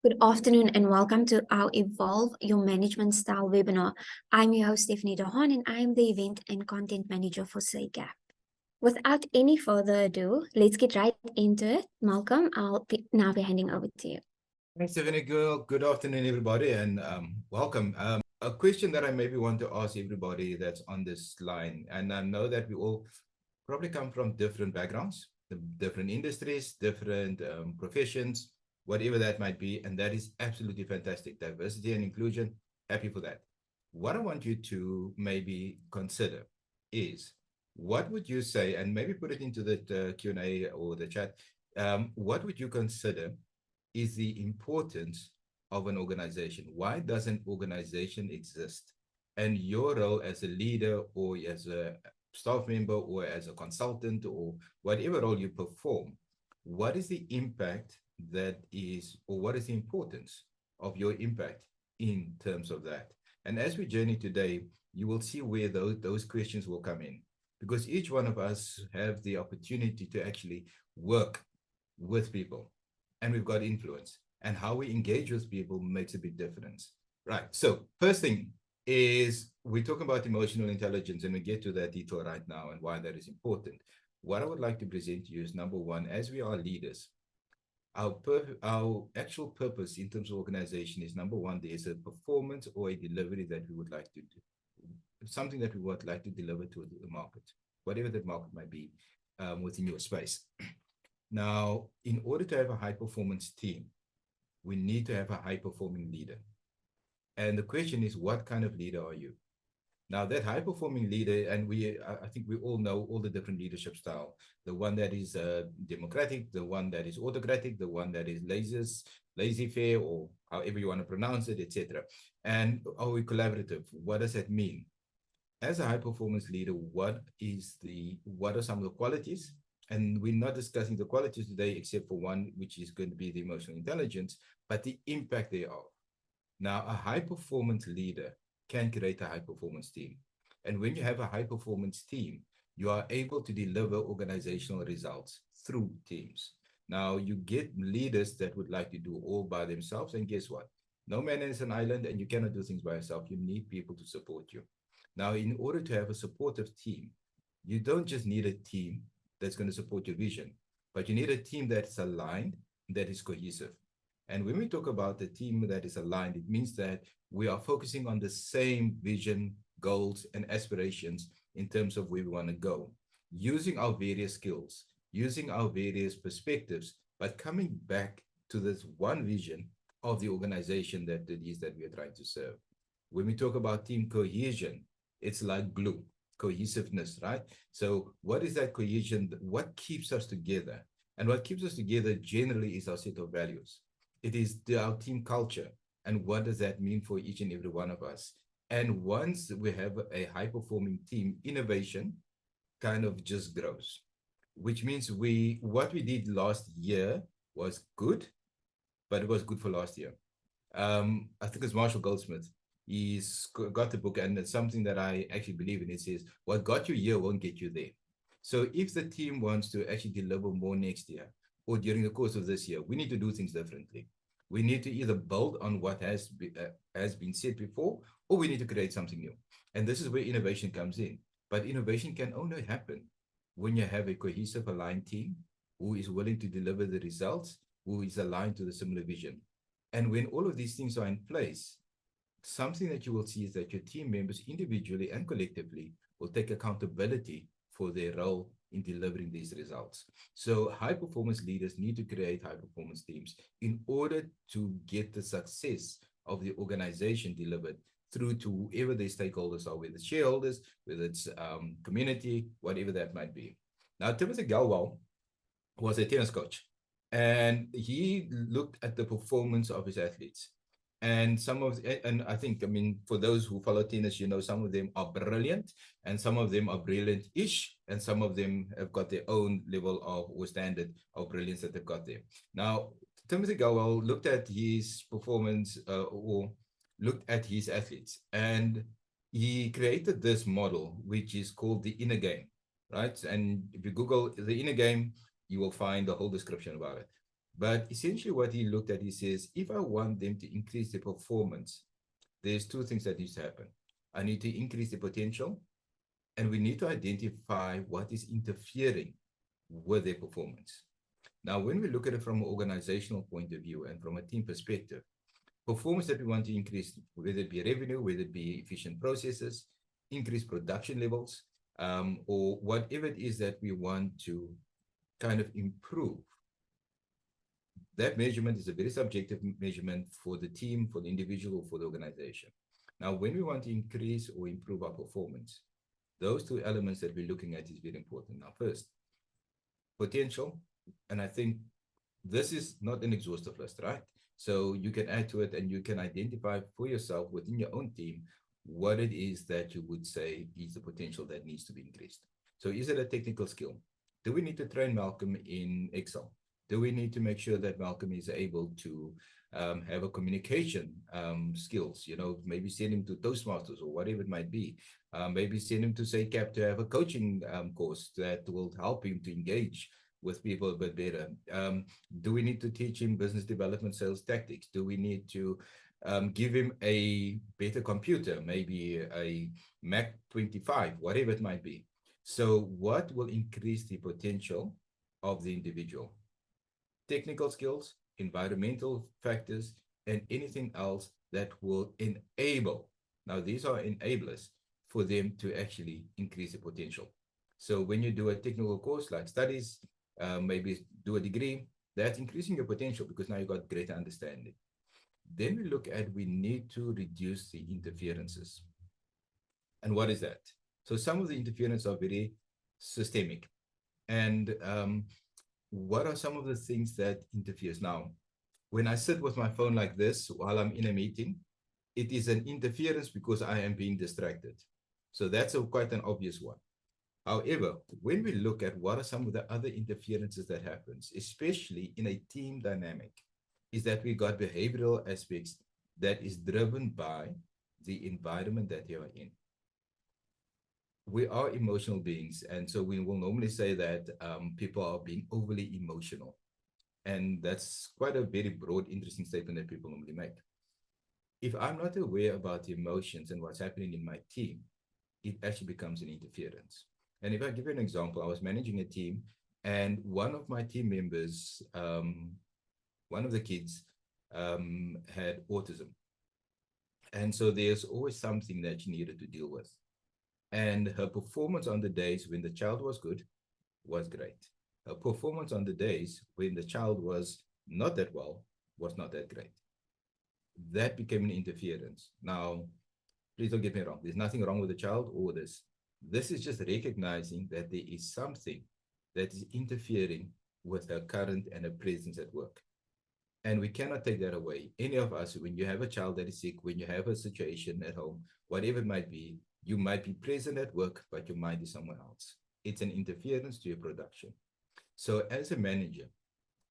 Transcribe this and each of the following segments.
Good afternoon and welcome to our Evolve Your Management Style webinar. I'm your host, Stephanie Dahan, and I am the Event and Content Manager for SACAP. Without any further ado, let's get right into it. Malcolm, I'll now be handing over to you. Thanks, Stephanie. Good afternoon, everybody, and welcome. A question that I maybe want to ask everybody that's on this line, and I know that we all probably come from different backgrounds, different industries, different professions, whatever that might be, and that is absolutely fantastic. Diversity and inclusion, happy for that. What I want you to maybe consider is, what would you say, and maybe put it into the Q&A or the chat, what would you consider is the importance of an organization? Why does an organization exist? And your role as a leader or as a staff member or as a consultant or whatever role you perform, what is the impact that is, or what is the importance of your impact in terms of that? And as we journey today, you will see where those questions will come in, because each one of us have the opportunity to actually work with people, and we've got influence, and how we engage with people makes a big difference. Right. So first thing is, we talk about emotional intelligence, and we get to that detail right now and why that is important. What I would like to present to you is, number one, as we are leaders, our actual purpose in terms of organization is, number one, there's a performance or a delivery that we would like to do, something that we would like to deliver to the market, whatever that market might be within your space. Now, in order to have a high-performance team, we need to have a high-performing leader. And the question is, what kind of leader are you? Now, that high-performing leader, and I think we all know all the different leadership style. The one that is democratic, the one that is autocratic, the one that is laissez-faire, or however you want to pronounce it, etc. And are we collaborative? What does that mean? As a high-performance leader, what are some of the qualities? And we're not discussing the qualities today, except for one, which is going to be the emotional intelligence, but the impact thereof. Now, a high-performance leader can create a high-performance team. And when you have a high-performance team, you are able to deliver organizational results through teams. Now, you get leaders that would like to do all by themselves, and guess what? No man is an island, and you cannot do things by yourself. You need people to support you. Now, in order to have a supportive team, you don't just need a team that's going to support your vision, but you need a team that's aligned, that is cohesive. And when we talk about the team that is aligned, it means that we are focusing on the same vision, goals, and aspirations in terms of where we want to go, using our various skills, using our various perspectives, but coming back to this one vision of the organization that it is that we are trying to serve. When we talk about team cohesion, it's like glue. Cohesiveness, right? So what is that cohesion? What keeps us together? And what keeps us together generally is our set of values. It is our team culture. And what does that mean for each and every one of us? And once we have a high-performing team, innovation kind of just grows, which means what we did last year was good, but it was good for last year. I think it's Marshall Goldsmith. He's got the book, and it's something that I actually believe in. It says, what got you here won't get you there. So if the team wants to actually deliver more next year or during the course of this year, we need to do things differently. We need to either build on what has been said before, or we need to create something new. And this is where innovation comes in. But innovation can only happen when you have a cohesive, aligned team who is willing to deliver the results, who is aligned to the similar vision. And when all of these things are in place, something that you will see is that your team members individually and collectively will take accountability for their role in delivering these results. So high-performance leaders need to create high-performance teams in order to get the success of the organization delivered through to whoever their stakeholders are, whether it's shareholders, whether it's community, whatever that might be. Now, Timothy Galwal was a tennis coach, and he looked at the performance of his athletes. And I think, for those who follow tennis, you know, some of them are brilliant, and some of them are brilliant-ish, and some of them have got their own level of or standard of brilliance that they've got there. Now, Timothy Galwal looked at his performance or looked at his athletes, and he created this model, which is called the inner game, right? And if you Google the inner game, you will find the whole description about it. But essentially what he looked at, he says, if I want them to increase their performance, there's two things that need to happen. I need to increase the potential, and we need to identify what is interfering with their performance. Now, when we look at it from an organizational point of view and from a team perspective, performance that we want to increase, whether it be revenue, whether it be efficient processes, increase production levels, or whatever it is that we want to kind of improve, that measurement is a very subjective measurement for the team, for the individual, for the organization. Now, when we want to increase or improve our performance, those two elements that we're looking at is very important. Now, first, potential. And I think this is not an exhaustive list, right? So you can add to it and you can identify for yourself within your own team what it is that you would say is the potential that needs to be increased. So is it a technical skill? Do we need to train Malcolm in Excel? Do we need to make sure that Malcolm is able to have a communication skills, you know, maybe send him to Toastmasters or whatever it might be. Maybe send him to SACAP to have a coaching course that will help him to engage with people a bit better. Do we need to teach him business development, sales tactics? Do we need to give him a better computer, maybe a Mac 25, whatever it might be? So what will increase the potential of the individual? Technical skills, environmental factors, and anything else that will enable. Now, these are enablers for them to actually increase the potential. So when you do a technical course like studies, maybe do a degree, that's increasing your potential because now you've got greater understanding. Then we look at, we need to reduce the interferences. And what is that? So some of the interference are very systemic. And what are some of the things that interferes? Now, when I sit with my phone like this while I'm in a meeting, it is an interference because I am being distracted. So that's quite an obvious one. However, when we look at what are some of the other interferences that happens, especially in a team dynamic, is that we got behavioral aspects that is driven by the environment that you are in. We are emotional beings, and so we will normally say that people are being overly emotional. And that's quite a very broad, interesting statement that people normally make. If I'm not aware about the emotions and what's happening in my team, it actually becomes an interference. And if I give you an example, I was managing a team, and one of my team members, one of the kids had autism. And so there's always something that she needed to deal with. And her performance on the days when the child was good was great. Her performance on the days when the child was not that well was not that great. That became an interference. Now, please don't get me wrong. There's nothing wrong with the child or this. This is just recognizing that there is something that is interfering with her current and her presence at work. And we cannot take that away. Any of us, when you have a child that is sick, when you have a situation at home, whatever it might be, you might be present at work, but your mind is somewhere else. It's an interference to your production. So as a manager,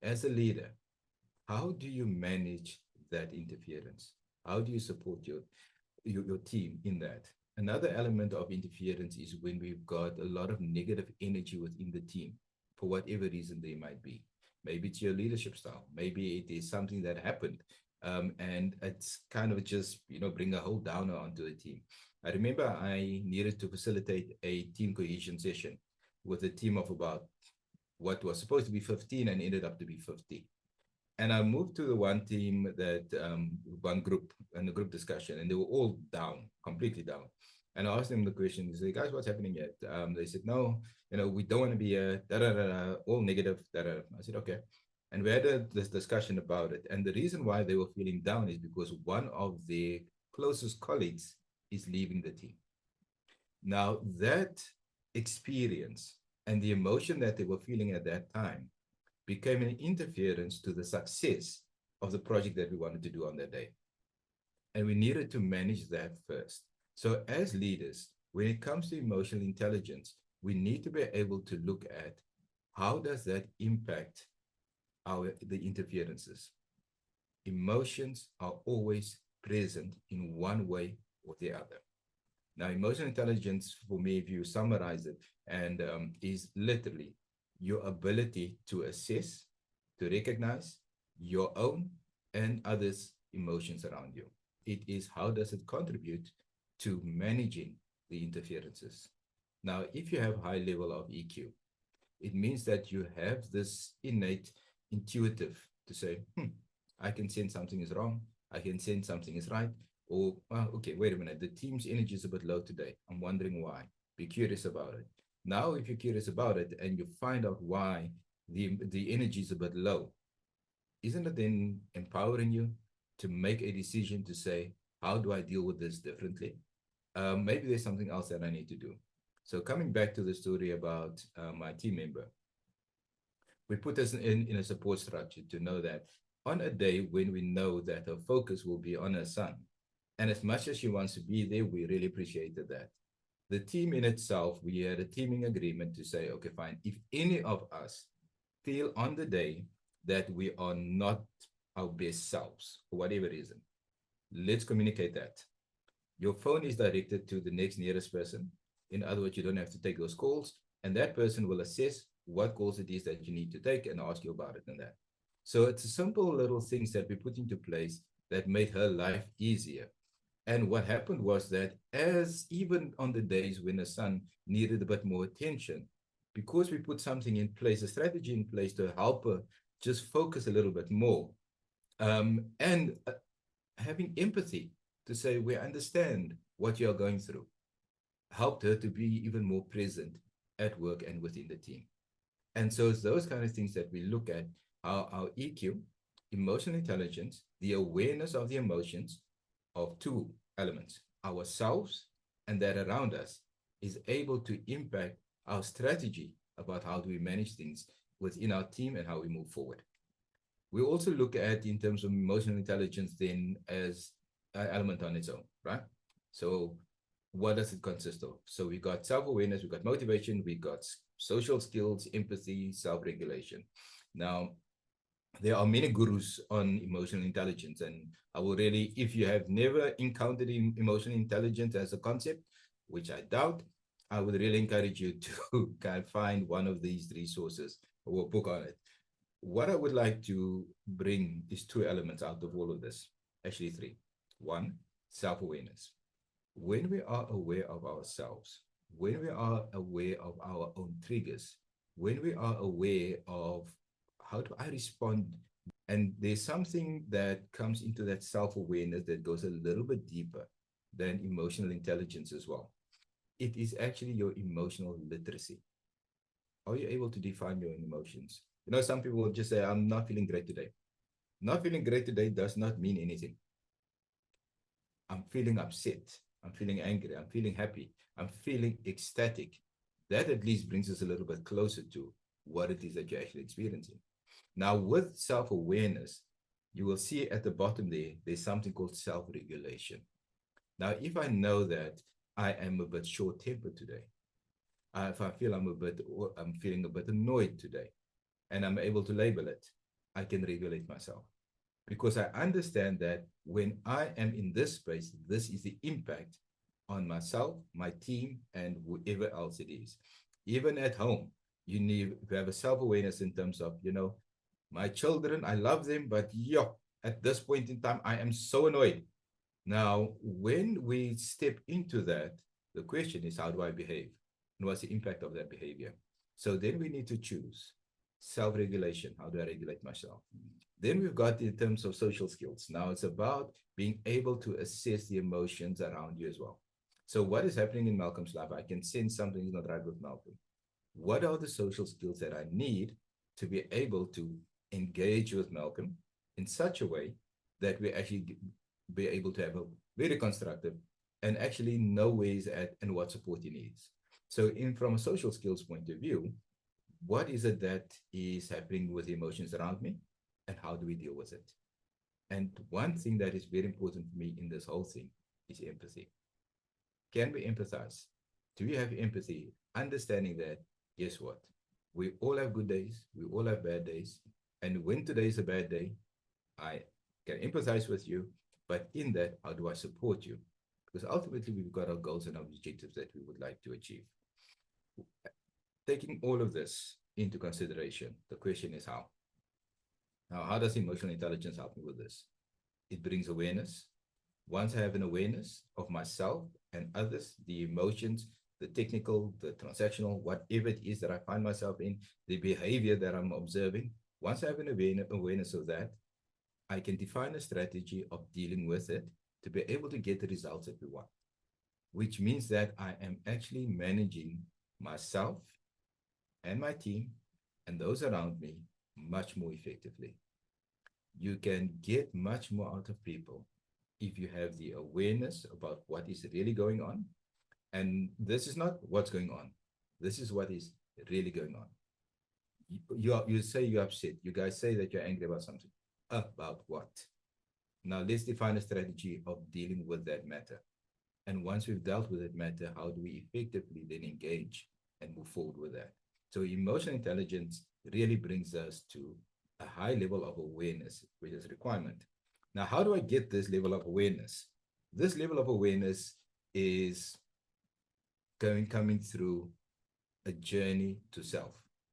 as a leader, how do you manage that interference? How do you support your team in that? Another element of interference is when we've got a lot of negative energy within the team, for whatever reason they might be. Maybe it's your leadership style. Maybe it is something that happened. And it's kind of just, bring a whole downer onto the team. I remember I needed to facilitate a team cohesion session with a team of about what was supposed to be 15 and ended up to be 50. And I moved to the one team that, one group, and the group discussion, and they were all down, completely down. And I asked them the question, I said, guys, what's happening yet? They said, no, we don't want to be all negative. I said, okay. And we had this discussion about it. And the reason why they were feeling down is because one of their closest colleagues is leaving the team. Now, that experience and the emotion that they were feeling at that time became an interference to the success of the project that we wanted to do on that day. And we needed to manage that first. So as leaders, when it comes to emotional intelligence, we need to be able to look at how does that impact the interferences. Emotions are always present in one way or the other. Now, emotional intelligence, for me, if you summarize it, and is literally your ability to assess, to recognize your own and others' emotions around you. It is how does it contribute to managing the interferences. Now, if you have high level of EQ, it means that you have this innate intuitive to say, I can sense something is wrong. I can sense something is right. Or, okay, wait a minute. The team's energy is a bit low today. I'm wondering why. Be curious about it. Now, if you're curious about it and you find out why the energy is a bit low, isn't it then empowering you to make a decision to say, how do I deal with this differently? Maybe there's something else that I need to do. So coming back to the story about my team member, we put this in a support structure to know that on a day when we know that her focus will be on her son, and as much as she wants to be there, we really appreciated that. The team in itself, we had a teaming agreement to say, okay, fine, if any of us feel on the day that we are not our best selves, for whatever reason, let's communicate that. Your phone is directed to the next nearest person. In other words, you don't have to take those calls, and that person will assess what calls it is that you need to take and ask you about it and that. So it's a simple little things that we put into place that made her life easier. And what happened was that as even on the days when the son needed a bit more attention, because we put something in place, a strategy in place to help her just focus a little bit more, and having empathy to say, we understand what you're going through, helped her to be even more present at work and within the team. And so it's those kind of things that we look at, how our EQ, emotional intelligence, the awareness of the emotions of two elements, ourselves and that around us, is able to impact our strategy about how do we manage things within our team and how we move forward. We also look at, in terms of emotional intelligence, then as an element on its own, right? So what does it consist of? So we got self-awareness, we got motivation, we got social skills, empathy, self-regulation. Now, there are many gurus on emotional intelligence, and I will really, if you have never encountered emotional intelligence as a concept, which I doubt, I would really encourage you to kind of find one of these resources or a book on it. What I would like to bring is two elements out of all of this, actually three. One, self-awareness. When we are aware of ourselves, when we are aware of our own triggers, when we are aware of how do I respond, and there's something that comes into that self-awareness that goes a little bit deeper than emotional intelligence as well. It is actually your emotional literacy. Are you able to define your own emotions? You know, some people will just say, I'm not feeling great today. Not feeling great today does not mean anything. I'm feeling upset. I'm feeling angry. I'm feeling happy. I'm feeling ecstatic. That at least brings us a little bit closer to what it is that you're actually experiencing. Now, with self-awareness, you will see at the bottom there, there's something called self-regulation. Now, if I know that I am a bit short-tempered today, if I feel I'm feeling a bit annoyed today, and I'm able to label it, I can regulate myself. Because I understand that when I am in this space, this is the impact on myself, my team, and whoever else it is. Even at home, you need to have a self-awareness in terms of, you know, my children, I love them, but at this point in time, I am so annoyed. Now, when we step into that, the question is, how do I behave? And what's the impact of that behavior? So then we need to choose self-regulation. How do I regulate myself? Then we've got in terms of social skills. Now it's about being able to assess the emotions around you as well. So what is happening in Malcolm's life? I can sense something is not right with Malcolm. What are the social skills that I need to be able to engage with Malcolm in such a way that we actually be able to have a very constructive and actually know where he's at and what support he needs. So from a social skills point of view, what is it that is happening with the emotions around me and how do we deal with it? And one thing that is very important for me in this whole thing is empathy. Can we empathize? Do we have empathy? Understanding that, guess what? We all have good days. We all have bad days. And when today is a bad day, I can empathize with you. But in that, how do I support you? Because ultimately, we've got our goals and our objectives that we would like to achieve. Taking all of this into consideration, the question is how. Now, how does emotional intelligence help me with this? It brings awareness. Once I have an awareness of myself and others, the emotions, the technical, the transactional, whatever it is that I find myself in, the behavior that I'm observing, once I have an awareness of that, I can define a strategy of dealing with it to be able to get the results that we want, which means that I am actually managing myself and my team and those around me much more effectively. You can get much more out of people if you have the awareness about what is really going on. And this is not what's going on. This is what is really going on. You say you're upset. You guys say that you're angry about something. About what? Now let's define a strategy of dealing with that matter. And once we've dealt with that matter, how do we effectively then engage and move forward with that? So emotional intelligence really brings us to a high level of awareness, which is a requirement. Now, how do I get this level of awareness? This level of awareness is coming through a journey to self,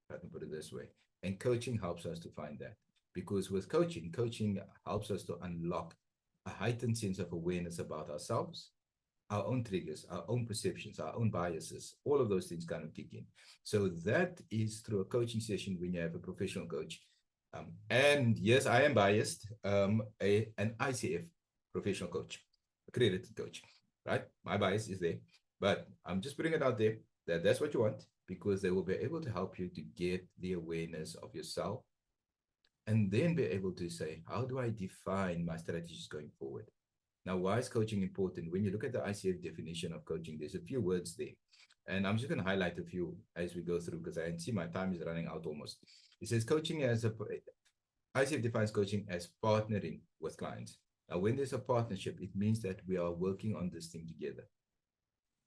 if I can put it this way. And coaching helps us to find that. Because with coaching helps us to unlock a heightened sense of awareness about ourselves, our own triggers, our own perceptions, our own biases, all of those things kind of kick in. So that is through a coaching session when you have a professional coach. And yes, I am biased, an ICF professional coach, accredited coach, right? My bias is there, but I'm just putting it out there that that's what you want, because they will be able to help you to get the awareness of yourself and then be able to say, how do I define my strategies going forward? Now, why is coaching important? When you look at the ICF definition of coaching, there's a few words there. And I'm just going to highlight a few as we go through, because I can see my time is running out almost. It says ICF defines coaching as partnering with clients. Now, when there's a partnership, it means that we are working on this thing together.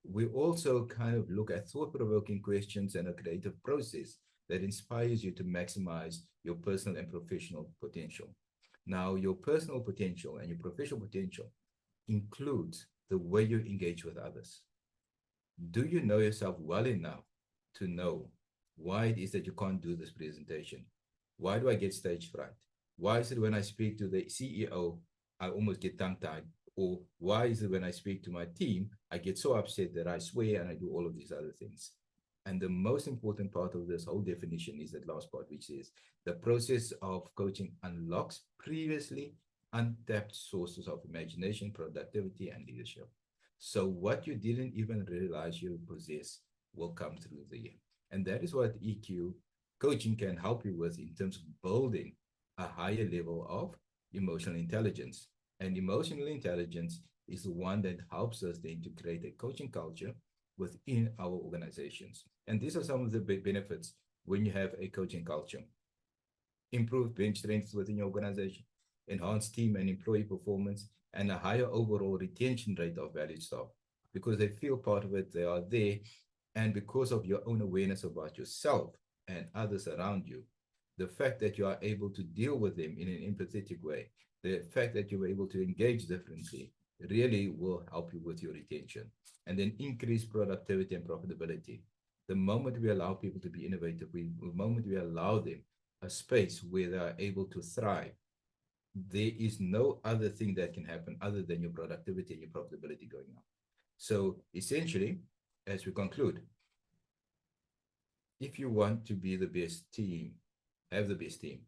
We also kind of look at thought-provoking questions and a creative process that inspires you to maximize your personal and professional potential. Now, your personal potential and your professional potential includes the way you engage with others. Do you know yourself well enough to know why it is that you can't do this presentation? Why do I get stage fright? Why is it when I speak to the CEO, I almost get tongue-tied? Or why is it when I speak to my team, I get so upset that I swear and I do all of these other things? And the most important part of this whole definition is that last part, which is the process of coaching unlocks previously untapped sources of imagination, productivity, and leadership. So what you didn't even realize you possess will come through there. And that is what EQ coaching can help you with in terms of building a higher level of emotional intelligence. And emotional intelligence is the one that helps us then to create a coaching culture within our organizations. And these are some of the big benefits when you have a coaching culture. Improved bench strength within your organization, enhanced team and employee performance, and a higher overall retention rate of valued staff, because they feel part of it, they are there, and because of your own awareness about yourself and others around you, the fact that you are able to deal with them in an empathetic way, the fact that you're able to engage differently, really will help you with your retention. And then increase productivity and profitability. The moment we allow people to be innovative, the moment we allow them a space where they are able to thrive, there is no other thing that can happen other than your productivity and your profitability going up. So essentially, as we conclude, if you want to be the best team, have the best team,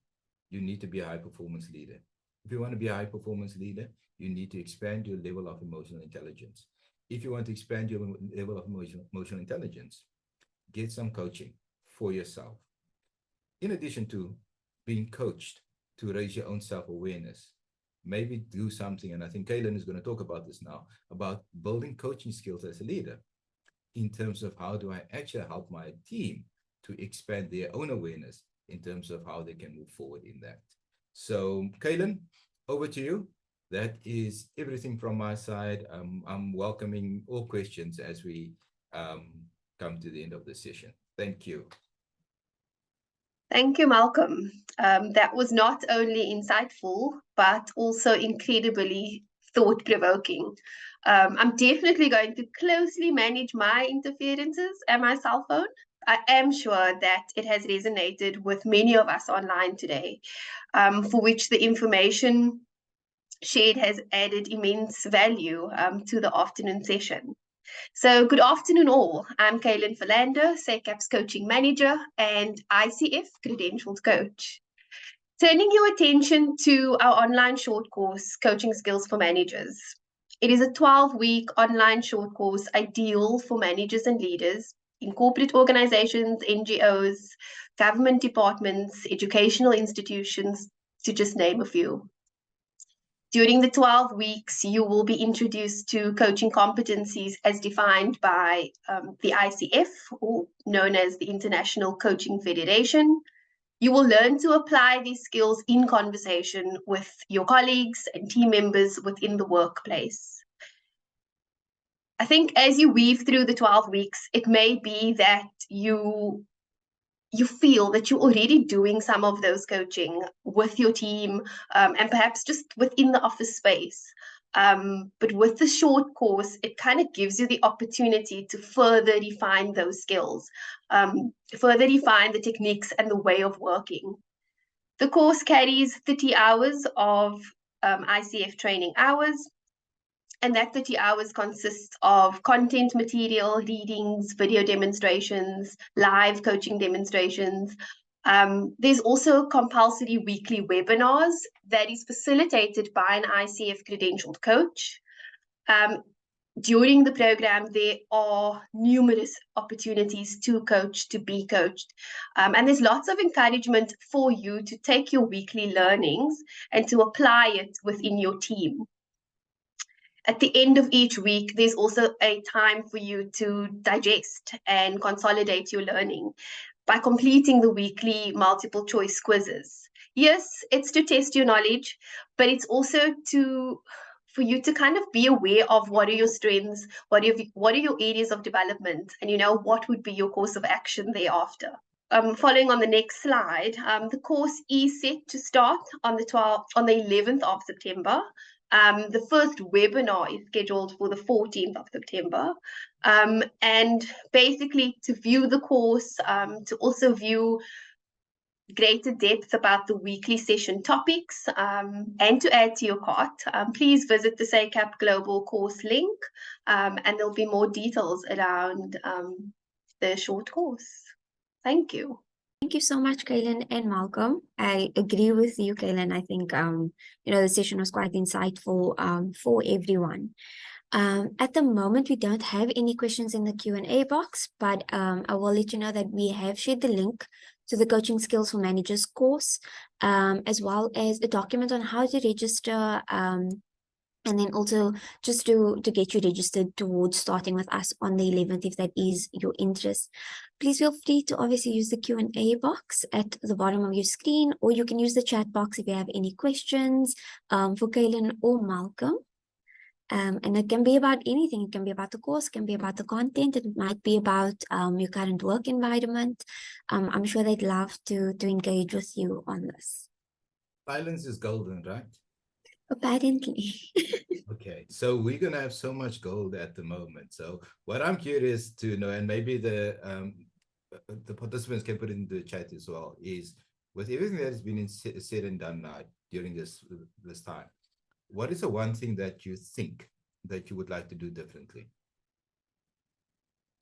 you need to be a high-performance leader. If you want to be a high-performance leader, you need to expand your level of emotional intelligence. If you want to expand your level of emotional intelligence, get some coaching for yourself. In addition to being coached to raise your own self-awareness, maybe do something, and I think Kaylin is going to talk about this now, about building coaching skills as a leader in terms of how do I actually help my team to expand their own awareness in terms of how they can move forward in that. So Kaylin, over to you. That is everything from my side. I'm welcoming all questions as we come to the end of the session. Thank you. Thank you, Malcolm. That was not only insightful, but also incredibly thought-provoking. I'm definitely going to closely manage my interferences and my cell phone. I am sure that it has resonated with many of us online today, for which the information shared has added immense value to the afternoon session. So good afternoon all. I'm Kaylin Philander, SACAP's coaching manager and ICF credentialed coach. Turning your attention to our online short course, Coaching Skills for Managers. It is a 12-week online short course ideal for managers and leaders in corporate organizations, NGOs, government departments, educational institutions, to just name a few. During the 12 weeks, you will be introduced to coaching competencies as defined by the ICF, or known as the International Coaching Federation. You will learn to apply these skills in conversation with your colleagues and team members within the workplace. I think as you weave through the 12 weeks, it may be that you feel that you're already doing some of those coaching with your team, and perhaps just within the office space. But with the short course, it kind of gives you the opportunity to further refine those skills, further refine the techniques and the way of working. The course carries 30 hours of ICF training hours, and that 30 hours consists of content material, readings, video demonstrations, live coaching demonstrations. There's also compulsory weekly webinars that is facilitated by an ICF credentialed coach. During the program, there are numerous opportunities to coach, to be coached. And there's lots of encouragement for you to take your weekly learnings and to apply it within your team. At the end of each week, there's also a time for you to digest and consolidate your learning by completing the weekly multiple choice quizzes. Yes, it's to test your knowledge, but it's also for you to kind of be aware of what are your strengths, what are your areas of development, and what would be your course of action thereafter. Following on the next slide, the course is set to start on the 11th of September. The first webinar is scheduled for the 14th of September. And basically to view the course, to also view greater depth about the weekly session topics, and to add to your cart, please visit the SACAP Global course link, and there'll be more details around the short course. Thank you. Thank you so much, Kaylin and Malcolm. I agree with you, Kaylin. I think, the session was quite insightful for everyone. At the moment, we don't have any questions in the Q&A box, but I will let you know that we have shared the link to the Coaching Skills for Managers course, as well as a document on how to register, and then also just to get you registered towards starting with us on the 11th, if that is your interest. Please feel free to obviously use the Q&A box at the bottom of your screen, or you can use the chat box if you have any questions for Kaylin or Malcolm. And it can be about anything. It can be about the course, it can be about the content, it might be about your current work environment. I'm sure they'd love to engage with you on this. Silence is golden, right? Apparently. Okay, so we're gonna have so much gold at the moment. So what I'm curious to know, and maybe the participants can put it in the chat as well, is with everything that has been said and done now during this time, what is the one thing that you think that you would like to do differently?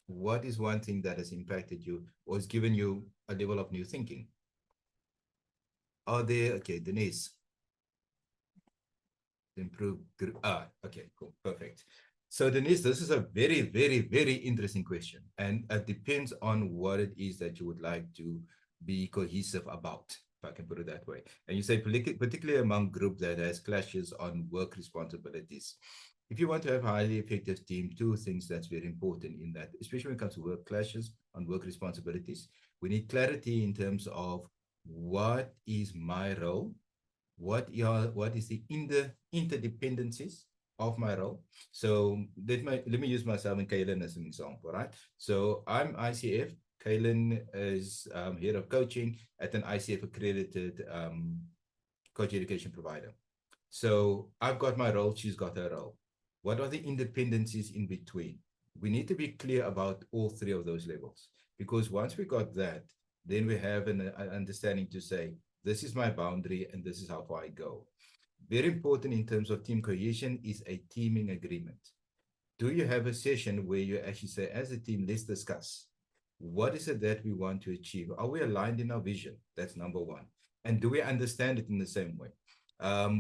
What is one thing that has impacted you or has given you a level of new thinking? Are there, okay, Denise. Improve. Okay, cool, perfect. So Denise, this is a very, very, very interesting question, and it depends on what it is that you would like to be cohesive about, if I can put it that way. And you say particularly among group that has clashes on work responsibilities. If you want to have a highly effective team, two things that's very important in that, especially when it comes to work clashes on work responsibilities, we need clarity in terms of what is my role, what is the interdependencies of my role. So let me use myself and Kaylin as an example, right? So I'm ICF, Kaylin is head of coaching at an ICF accredited coach education provider. So I've got my role, she's got her role. What are the independencies in between? We need to be clear about all three of those levels. Because once we got that, then we have an understanding to say, this is my boundary and this is how far I go. Very important in terms of team cohesion is a teaming agreement. Do you have a session where you actually say, as a team, let's discuss what is it that we want to achieve? Are we aligned in our vision? That's number one. And do we understand it in the same way?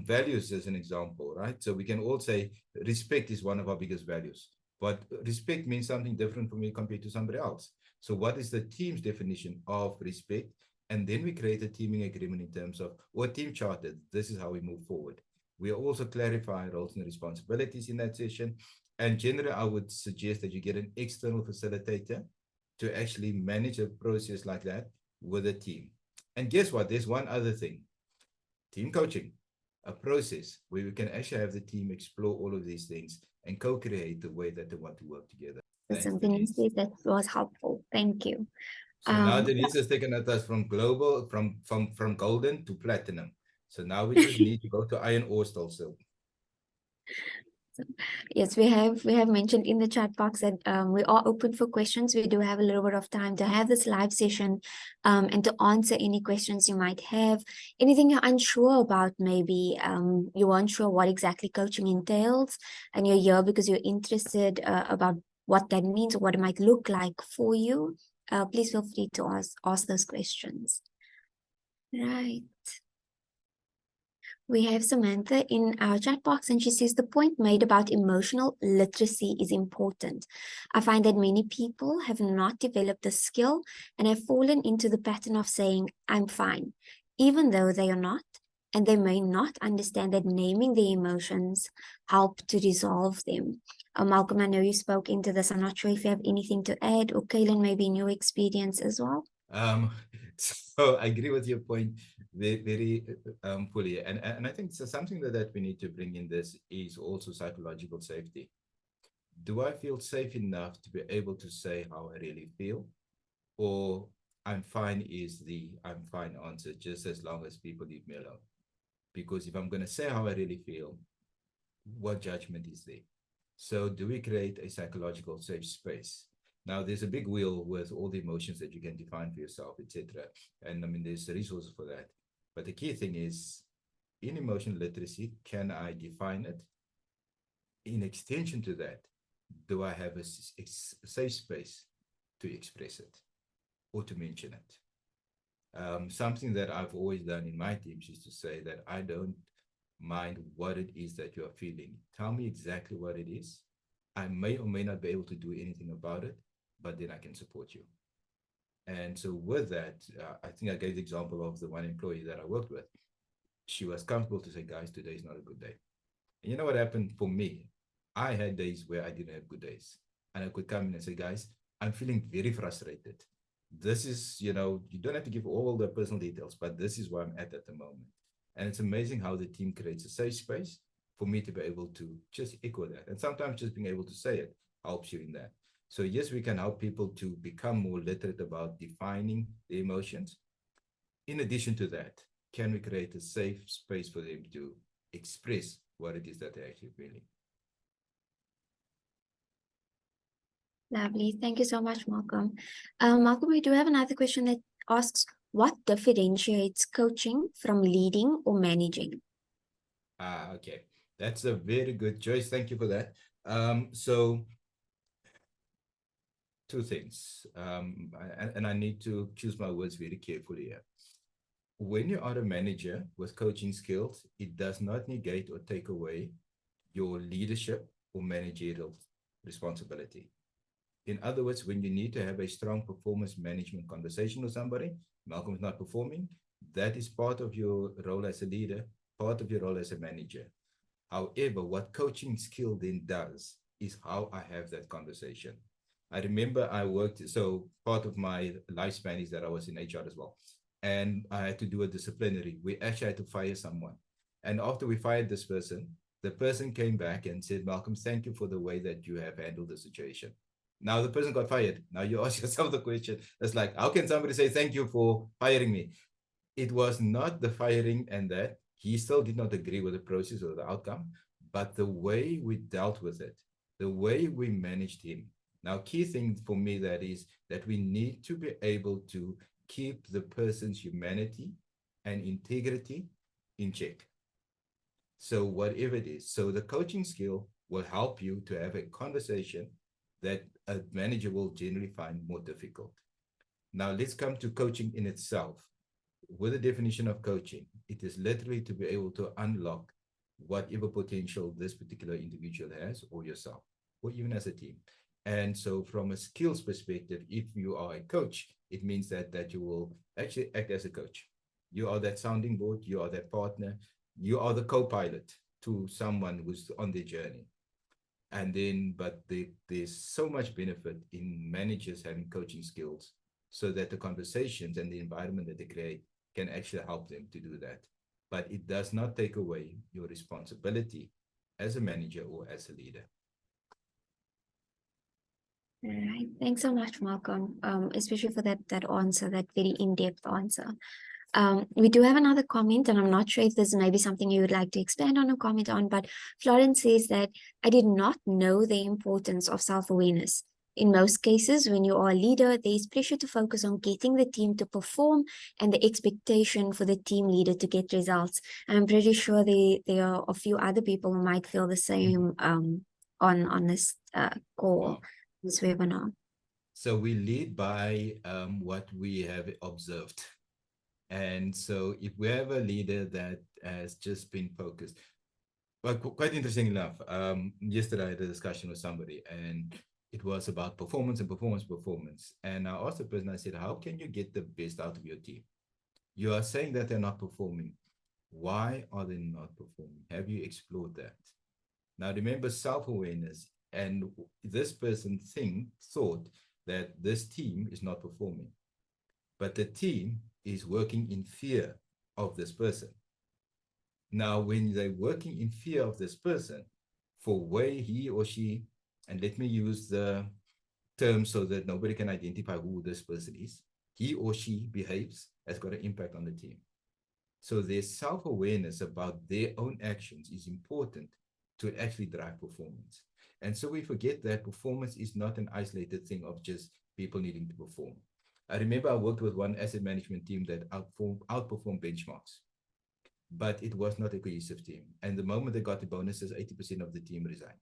Values as an example, right? So we can all say respect is one of our biggest values, but respect means something different for me compared to somebody else. So what is the team's definition of respect? And then we create a teaming agreement in terms of, or team charter, this is how we move forward. We also clarify roles and responsibilities in that session. And generally, I would suggest that you get an external facilitator to actually manage a process like that with a team. And guess what? There's one other thing. Team coaching, a process where we can actually have the team explore all of these things and co-create the way that they want to work together. That's something you said that was helpful. Thank you. So now Denise has taken us from global, from golden to platinum. So now we just need to go to iron ore still. Yes, we have mentioned in the chat box that we are open for questions. We do have a little bit of time to have this live session and to answer any questions you might have. Anything you're unsure about, maybe you aren't sure what exactly coaching entails, and you're here because you're interested about what that means or what it might look like for you. Please feel free to ask those questions. Right. We have Samantha in our chat box, and she says the point made about emotional literacy is important. I find that many people have not developed the skill and have fallen into the pattern of saying, I'm fine, even though they are not, and they may not understand that naming their emotions help to resolve them. Malcolm, I know you spoke into this. I'm not sure if you have anything to add, or Kaylin, maybe in your experience as well. So I agree with your point very fully. And I think so something that we need to bring in this is also psychological safety. Do I feel safe enough to be able to say how I really feel? Or I'm fine is the I'm fine answer, just as long as people leave me alone. Because if I'm going to say how I really feel, what judgment is there? So do we create a psychological safe space? Now, there's a big wheel with all the emotions that you can define for yourself, etc. And I mean, there's resources for that. But the key thing is, in emotional literacy, can I define it? In extension to that, do I have a safe space to express it or to mention it? Something that I've always done in my teams is to say that I don't mind what it is that you are feeling. Tell me exactly what it is. I may or may not be able to do anything about it, but then I can support you. And so with that, I think I gave the example of the one employee that I worked with. She was comfortable to say, guys, today is not a good day. And you know what happened for me? I had days where I didn't have good days. And I could come in and say, guys, I'm feeling very frustrated. This is, you don't have to give all the personal details, but this is where I'm at the moment. And it's amazing how the team creates a safe space for me to be able to just echo that. And sometimes just being able to say it helps you in that. So yes, we can help people to become more literate about defining the emotions. In addition to that, can we create a safe space for them to express what it is that they're actually feeling? Lovely. Thank you so much, Malcolm. Malcolm, we do have another question that asks, what differentiates coaching from leading or managing? Okay. That's a very good choice. Thank you for that. So two things, and I need to choose my words very carefully here. When you are a manager with coaching skills, it does not negate or take away your leadership or managerial responsibility. In other words, when you need to have a strong performance management conversation with somebody, Malcolm is not performing, that is part of your role as a leader, part of your role as a manager. However, what coaching skill then does is how I have that conversation. I remember I worked, so part of my lifespan is that I was in HR as well. And I had to do a disciplinary. We actually had to fire someone. And after we fired this person, the person came back and said, Malcolm, thank you for the way that you have handled the situation. Now the person got fired. Now you ask yourself the question, it's like, how can somebody say thank you for firing me? It was not the firing and that. He still did not agree with the process or the outcome, but the way we dealt with it, the way we managed him. Now, key thing for me that is that we need to be able to keep the person's humanity and integrity in check. So whatever it is, so the coaching skill will help you to have a conversation that a manager will generally find more difficult. Now let's come to coaching in itself. With the definition of coaching, it is literally to be able to unlock whatever potential this particular individual has, or yourself, or even as a team. And so from a skills perspective, if you are a coach, it means that you will actually act as a coach. You are that sounding board, you are that partner, you are the co-pilot to someone who's on their journey. And then, but there's so much benefit in managers having coaching skills so that the conversations and the environment that they create can actually help them to do that. But it does not take away your responsibility as a manager or as a leader. All right. Thanks so much, Malcolm, especially for that answer, that very in-depth answer. We do have another comment, and I'm not sure if this is maybe something you would like to expand on or comment on, but Florence says that I did not know the importance of self-awareness. In most cases, when you are a leader, there is pressure to focus on getting the team to perform and the expectation for the team leader to get results. I'm pretty sure there are a few other people who might feel the same on this call, this webinar. So we lead by what we have observed. And so if we have a leader that has just been focused, well, quite interesting enough, yesterday I had a discussion with somebody, and it was about performance and performance. And I asked the person, I said, how can you get the best out of your team? You are saying that they're not performing. Why are they not performing? Have you explored that? Now remember self-awareness, and this person thought that this team is not performing, but the team is working in fear of this person. Now, when they're working in fear of this person for way he or she, and let me use the term so that nobody can identify who this person is, he or she behaves, has got an impact on the team. So their self-awareness about their own actions is important to actually drive performance. And so we forget that performance is not an isolated thing of just people needing to perform. I remember I worked with one asset management team that outperformed benchmarks, but it was not a cohesive team. And the moment they got the bonuses, 80% of the team resigned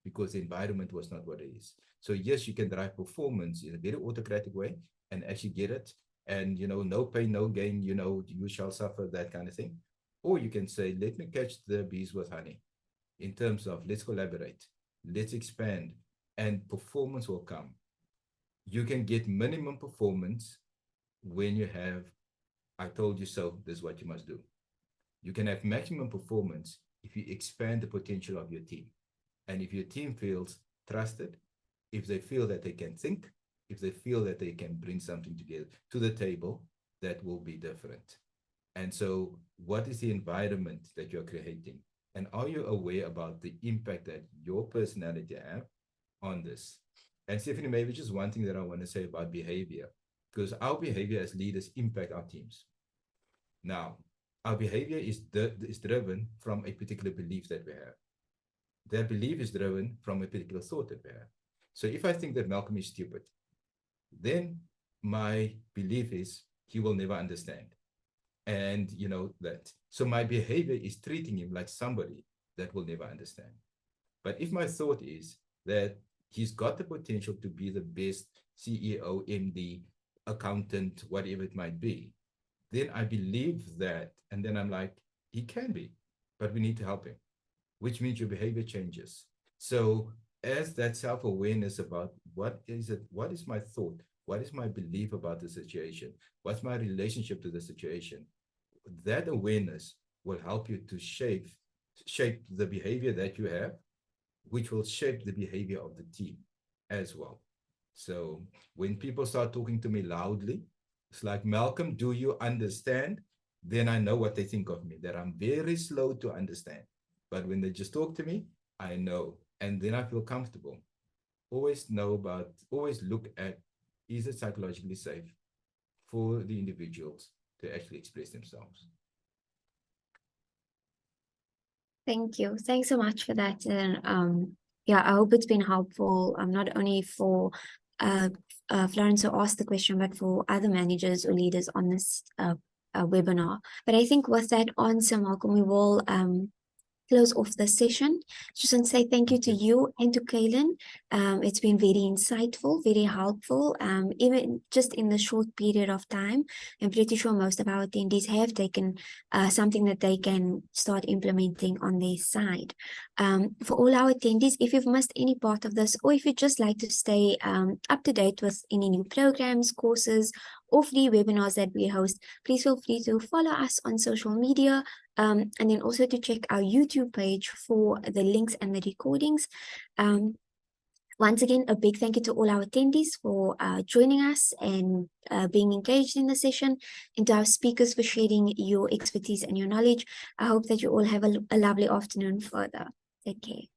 because the environment was not what it is. So yes, you can drive performance in a very autocratic way and actually get it. And, you know, no pain, no gain, you know, you shall suffer, that kind of thing. Or you can say, let me catch the bees with honey in terms of let's collaborate, let's expand, and performance will come. You can get minimum performance when you have, I told you so, this is what you must do. You can have maximum performance if you expand the potential of your team. And if your team feels trusted, if they feel that they can think, if they feel that they can bring something together to the table, that will be different. And so what is the environment that you're creating? And are you aware about the impact that your personality have on this? And Stephanie, maybe just one thing that I want to say about behavior, because our behavior as leaders impact our teams. Now, our behavior is driven from a particular belief that we have. That belief is driven from a particular thought that we have. So if I think that Malcolm is stupid, then my belief is he will never understand. And you know that. So my behavior is treating him like somebody that will never understand. But if my thought is that he's got the potential to be the best CEO, MD, accountant, whatever it might be, then I believe that, and then I'm like, he can be, but we need to help him, which means your behavior changes. So as that self-awareness about what is my thought, what is my belief about the situation, what's my relationship to the situation, that awareness will help you to shape the behavior that you have, which will shape the behavior of the team as well. So when people start talking to me loudly, it's like, Malcolm, do you understand? Then I know what they think of me, that I'm very slow to understand. But when they just talk to me, I know, and then I feel comfortable. Always look at, is it psychologically safe for the individuals to actually express themselves? Thank you. Thanks so much for that. And Yeah, I hope it's been helpful, not only for Florence who asked the question, but for other managers or leaders on this webinar. But I think with that answer, Malcolm, we will close off the session. Just want to say thank you to you and to Kaylin. It's been very insightful, very helpful, even just in the short period of time. I'm pretty sure most of our attendees have taken something that they can start implementing on their side. For all our attendees, if you've missed any part of this, or if you'd just like to stay up to date with any new programs, courses, or free webinars that we host, please feel free to follow us on social media. And then also to check our YouTube page for the links and the recordings. Once again, a big thank you to all our attendees for joining us and being engaged in the session, and to our speakers for sharing your expertise and your knowledge. I hope that you all have a lovely afternoon further. Take care.